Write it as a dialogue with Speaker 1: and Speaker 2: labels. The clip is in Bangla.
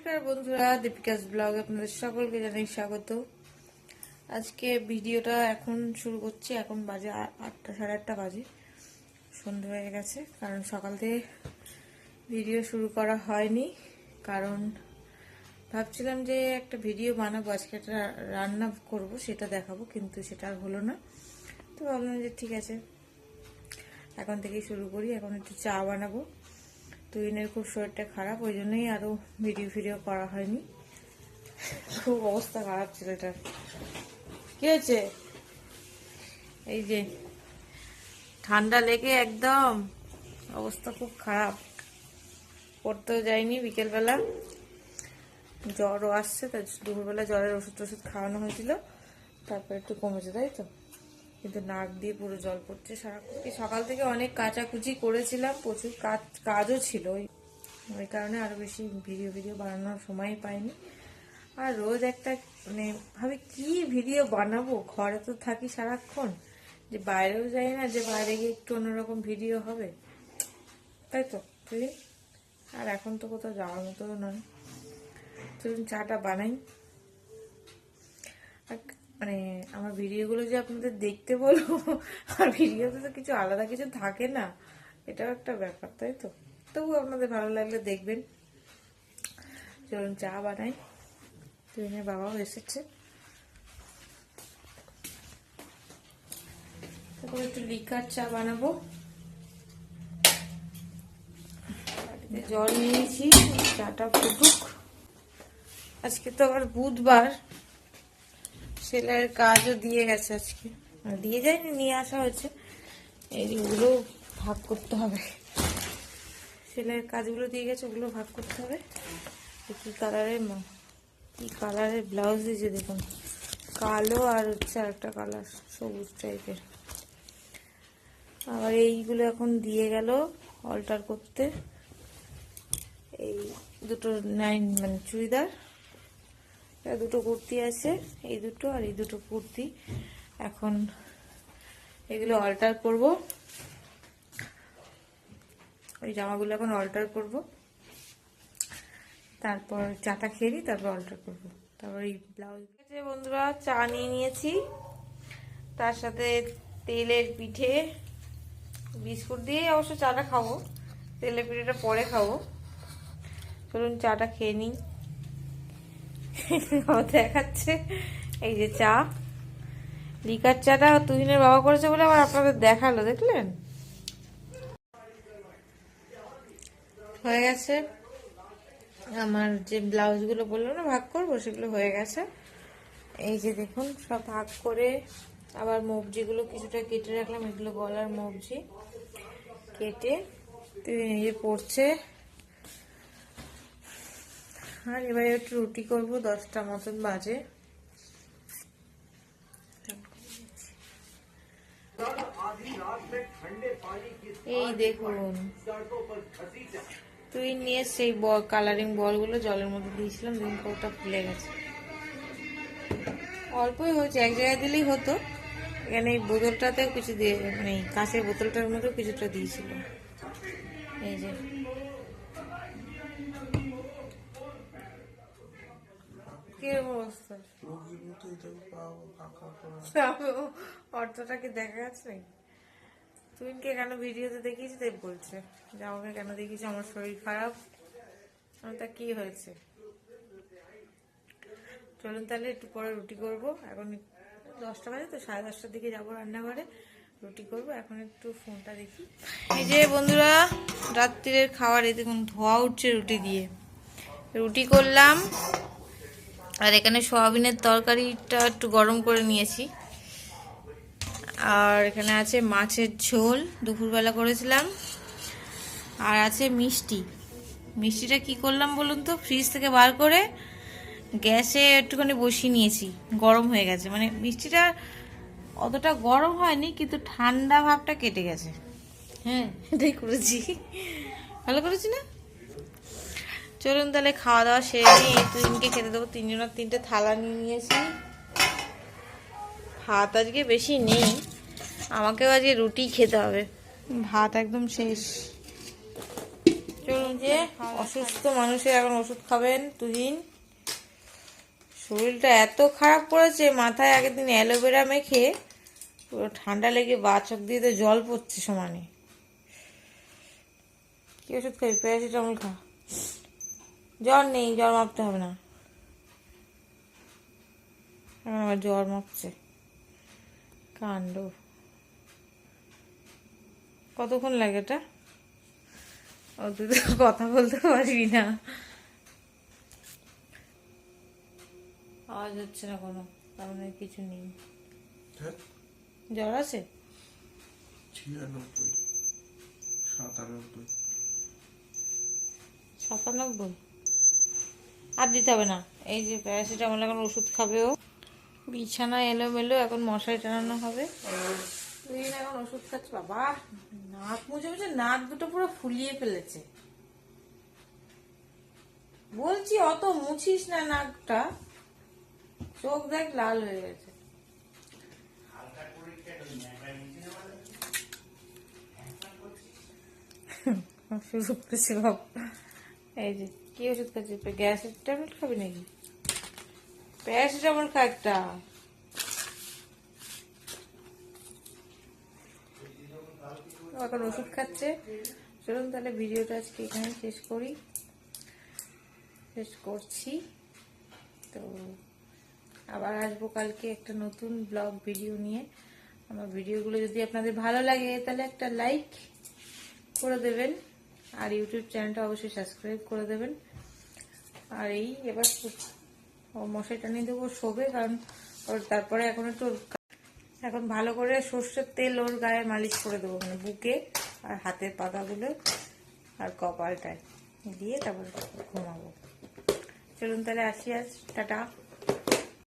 Speaker 1: নমস্কার বন্ধুরা, দীপিকাস ব্লগ আপনাদের সকলকে জানাই স্বাগত। আজকে ভিডিওটা এখন শুরু করছি। এখন বাজে 8টা, সাড়ে 8টা বাজে, সন্ধ্যা হয়ে গেছে। কারণ সকাল থেকে ভিডিও শুরু করা হয়নি, কারণ ভাবছিলাম যে একটা ভিডিও বানাবো, আজকে একটা রান্না করব, সেটা দেখাবো, কিন্তু সেটা আর হলো না। তো ভাবলাম যে ঠিক আছে, এখন থেকেই শুরু করি। এখন একটু চা বানাবো। তুহিনের খুব শরীরটা খারাপ, ওই জন্যই আরো ভিডিও করা হয়নি। খুব অবস্থা খারাপ ছেলেটার। কি হয়েছে? এই যে ঠান্ডা লেগে একদম অবস্থা খুব খারাপ। পড়তেও যায়নি, বিকেলবেলা জ্বরও আসছে, তাই দুপুরবেলা জ্বরের ওষুধ খাওয়ানো হয়েছিল, তারপর একটু কমেছে, তাই তো। কিন্তু নাক দিয়ে পুরো জল পড়ছে সারাক্ষণ। সকাল থেকে অনেক কাচাকুচি করেছিলাম, প্রচুর কাজও ছিল, ওই কারণে আরো বেশি ভিডিও বানানোর সময় পাইনি। আর রোজ একটা মানে ভাবি কি ভিডিও বানাবো, ঘরে তো থাকি সারাক্ষণ, যে বাইরেও যাই না, যে বাইরে গিয়ে একটু অন্যরকম ভিডিও হবে, তাই তো তুই। আর এখন তো কোথাও যাওয়ার মতো নয়। চলুন চাটা বানাই। মানে আমার ভিডিওগুলো যে আপনাদের দেখতে বলবো, আর ভিডিওতে তো কিছু আলাদা কিছু থাকে না, এটাও একটা ব্যাপার, তাই তো। তবু আপনাদের ভালো লাগলে দেখবেন। চলুন চা বানাই। তুহিনের বাবাও এসেছে, তারপর একটু লিকার চা বানাবো। জল নিয়েছি, চাটা ফুটুক। আজকে তো আবার বুধবার, সেলাইয়ের কাজও দিয়ে গেছে আজকে, দিয়ে যায়নি, নিয়ে আসা হয়েছে। এইগুলো ভাগ করতে হবে, সেলাইয়ের কাজগুলো দিয়ে গেছে, ওগুলো ভাগ করতে হবে। কি কালারের ব্লাউজ দিয়েছে দেখুন, কালো আর হচ্ছে আরেকটা কালার সবুজ টাইপের। আবার এইগুলো এখন দিয়ে গেল অল্টার করতে। এই দুটো মানে চুড়িদার, দুটো কুর্তি আছে, এই দুটো আর এই দুটো কুর্তি। এখন এগুলো অল্টার করব, ওই জামাগুলো এখন অল্টার করব, তারপর চাটা খেয়ে নিই, তারপর অল্টার করব, তারপর এই ব্লাউজ। বন্ধুরা, চা নিয়ে নিয়েছি, তার সাথে তেলের পিঠে, বিস্কুট দিয়ে অবশ্য চাটা খাবো, তেলের পিঠেটা পরে খাবো। চলুন চাটা খেয়ে নিই। দেখাচ্ছে এই যে চা, লিকার চাটা তুহিনের বাবা করেছে বলে আবার আপনাদের দেখালো, দেখলেন। হয়ে গেছে আমার যে ব্লাউজগুলো বললো না ভাগ করবো, সেগুলো হয়ে গেছে। এই যে দেখুন, সব ভাগ করে আবার মবজিগুলো কিছুটা কেটে রাখলাম, এগুলো গলার মবজি কেটে নিজে পড়ছে। আর এবারে একটু রুটি করবো, 10টা মতন বাজে। এই দেখুন, তুই নিয়ে সেই কালারিং বলগুলো জলের মধ্যে দিয়েছিলাম, দেখুন কতটা ফুলে গেছে। অল্পই হয়েছে, এক জায়গায় দিলেই হতো। এখানে এই বোতলটাতেও কিছু দিয়ে, মানে কাঁচের বোতলটার মধ্যেও কিছুটা দিয়েছিল। এই যে কিরকম অবস্থা, অর্থটা কি দেখা যাচ্ছে? তুমিকে কেন ভিডিওতে দেখিয়েছি তাই বলছে যে আমাকে কেন দেখিয়েছি, আমার শরীর খারাপ। তা কি হয়েছে? চলুন তাহলে একটু পরে রুটি করব। এখন 10টা বাজে তো, 10:30টার দিকে যাবো রান্নাঘরে, রুটি করব। এখন একটু ফোনটা দেখি। এই যে বন্ধুরা, রাত্রিরের খাবার, এই দেখুন ধোয়া উঠছে রুটি দিয়ে। রুটি করলাম, আর এখানে সয়াবিনের তরকারিটা একটু গরম করে নিয়েছি। আর এখানে আছে মাছের ঝোল, দুপুরবেলা করেছিলাম। আর আছে মিষ্টিটা কি করলাম বলুন তো, ফ্রিজ থেকে বার করে গ্যাসে একটুখানি বসিয়ে নিয়েছি, গরম হয়ে গেছে। মানে মিষ্টিটা অতটা গরম হয়নি, কিন্তু ঠান্ডা ভাবটা কেটে গেছে। হ্যাঁ, এটাই করেছি, ভালো করেছি না? চলুন তাহলে খাওয়া দাওয়া সেরে নিই। এই তুহিনকে খেতে দেবো, 3জনের 3টে থালা নিয়ে নিয়েছি। ভাত আজকে বেশি নেই, আমাকেও আজকে রুটি খেতে হবে, ভাত একদম শেষ। চলুন, যে অসুস্থ মানুষের এখন ওষুধ খাবেন তুহিন। শরীরটা এত খারাপ করেছে, মাথায় আগের দিন অ্যালোভেরা মেখে পুরো ঠান্ডা লেগে চোখ দিয়ে তো জল পড়ছে সমানে। কি ওষুধ খাবি? প্যারাসিটামল খা। জ্বর নেই, জ্বর মাপতে হবে না। আমার জ্বর মাপছে, কাণ্ড। কতক্ষণ লাগে এটা? ও, তুই তো কথা বলতে পারবি না। আওয়াজ হচ্ছে না কোনো, তার মানে কিছু নেই। জ্বর আছে
Speaker 2: 96, 97।
Speaker 1: 97? আর দিতে হবে না, এই যে প্যারাসিটামল। এখন ওষুধ খাবে ও। বিছানা এলোমেলো, এখন মশারি টানানো হবে। তুই এখন ওষুধ খাচ্ছে। বাবা, নাক মুছে মুছে নাক দুটো পুরো ফুলিয়ে ফেলেছে। বলছি অত মুছিস না নাকটা, চোখ দেখ লাল হয়ে গেছে। শুরু করেছে বাবা। এই যে কি ওষুধ খাচ্ছিস? গ্যাসের ট্যাবলেট খাবি নাকি? প্যারাসিটামল খা একটা। এখন ওষুধ খাচ্ছে। চলুন তাহলে ভিডিওটা আজকে এখানে শেষ করছি। তো আবার আসবো কালকে একটা নতুন ব্লগ ভিডিও নিয়ে। আমার ভিডিওগুলো যদি আপনাদের ভালো লাগে তাহলে একটা লাইক করে দেবেন, আর ইউটিউব চ্যানেলটা অবশ্যই সাবস্ক্রাইব করে দেবেন। আর এই এবার মশারি টানিয়ে দেবো, শোবে। কারণ ওর তারপরে এখন ভালো করে সর্ষের তেল ওর গায়ে মালিশ করে দেবো, মানে বুকে আর হাতের পাতাগুলো আর কপালটায় দিয়ে তারপর ঘুমাবো। চলুন তাহলে আসি, আজ টাটা।